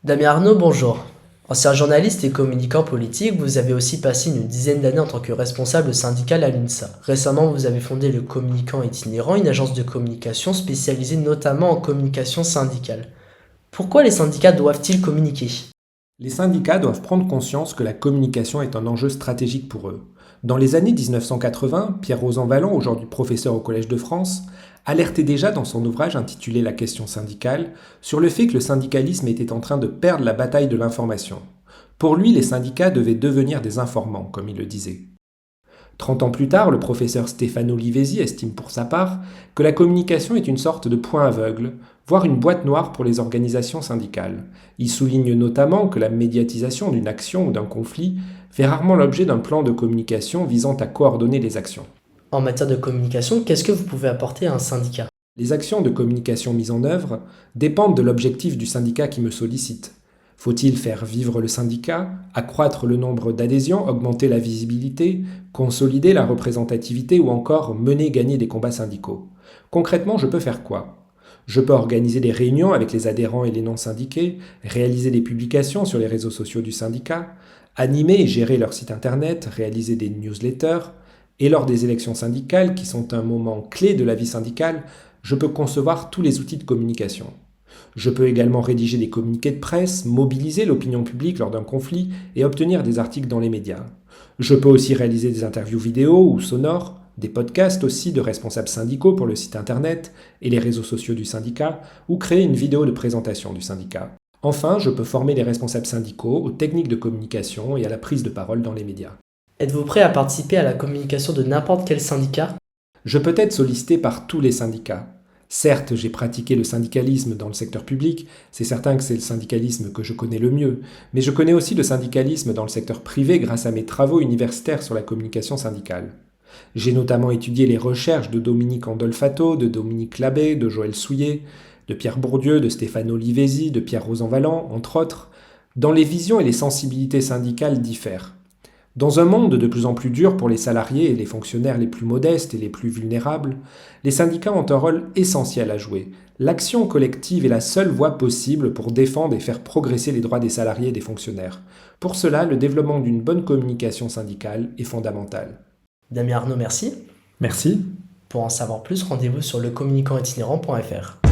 Damien Arnaud, bonjour. Ancien journaliste et communicant politique, vous avez aussi passé une dizaine d'années en tant que responsable syndical à l'UNSA. Récemment, vous avez fondé le Communicant Itinérant, une agence de communication spécialisée notamment en communication syndicale. Pourquoi les syndicats doivent-ils communiquer? Les syndicats doivent prendre conscience que la communication est un enjeu stratégique pour eux. Dans les années 1980, Pierre Rosanvallon, aujourd'hui professeur au Collège de France, alertait déjà dans son ouvrage intitulé La question syndicale sur le fait que le syndicalisme était en train de perdre la bataille de l'information. Pour lui, les syndicats devaient devenir des informants, comme il le disait. 30 ans plus tard, le professeur Stefano Livesi estime pour sa part que la communication est une sorte de point aveugle, voire une boîte noire pour les organisations syndicales. Il souligne notamment que la médiatisation d'une action ou d'un conflit fait rarement l'objet d'un plan de communication visant à coordonner les actions. En matière de communication, qu'est-ce que vous pouvez apporter à un syndicat? Les actions de communication mises en œuvre dépendent de l'objectif du syndicat qui me sollicite. Faut-il faire vivre le syndicat, accroître le nombre d'adhésions, augmenter la visibilité, consolider la représentativité ou encore mener gagner des combats syndicaux? Concrètement, je peux faire quoi? Je peux organiser des réunions avec les adhérents et les non-syndiqués, réaliser des publications sur les réseaux sociaux du syndicat, animer et gérer leur site internet, réaliser des newsletters, et lors des élections syndicales, qui sont un moment clé de la vie syndicale, je peux concevoir tous les outils de communication. Je peux également rédiger des communiqués de presse, mobiliser l'opinion publique lors d'un conflit et obtenir des articles dans les médias. Je peux aussi réaliser des interviews vidéo ou sonores, des podcasts aussi de responsables syndicaux pour le site internet et les réseaux sociaux du syndicat, ou créer une vidéo de présentation du syndicat. Enfin, je peux former les responsables syndicaux aux techniques de communication et à la prise de parole dans les médias. Êtes-vous prêt à participer à la communication de n'importe quel syndicat? Je peux être sollicité par tous les syndicats. Certes, j'ai pratiqué le syndicalisme dans le secteur public, c'est certain que c'est le syndicalisme que je connais le mieux, mais je connais aussi le syndicalisme dans le secteur privé grâce à mes travaux universitaires sur la communication syndicale. J'ai notamment étudié les recherches de Dominique Andolfato, de Dominique Labbé, de Joël Souillet, de Pierre Bourdieu, de Stefano Livesi, de Pierre Rosanvallon, entre autres, dont les visions et les sensibilités syndicales diffèrent. Dans un monde de plus en plus dur pour les salariés et les fonctionnaires les plus modestes et les plus vulnérables, les syndicats ont un rôle essentiel à jouer. L'action collective est la seule voie possible pour défendre et faire progresser les droits des salariés et des fonctionnaires. Pour cela, le développement d'une bonne communication syndicale est fondamental. Damien Arnaud, merci. Merci. Pour en savoir plus, rendez-vous sur lecommunicant-itinérant.fr.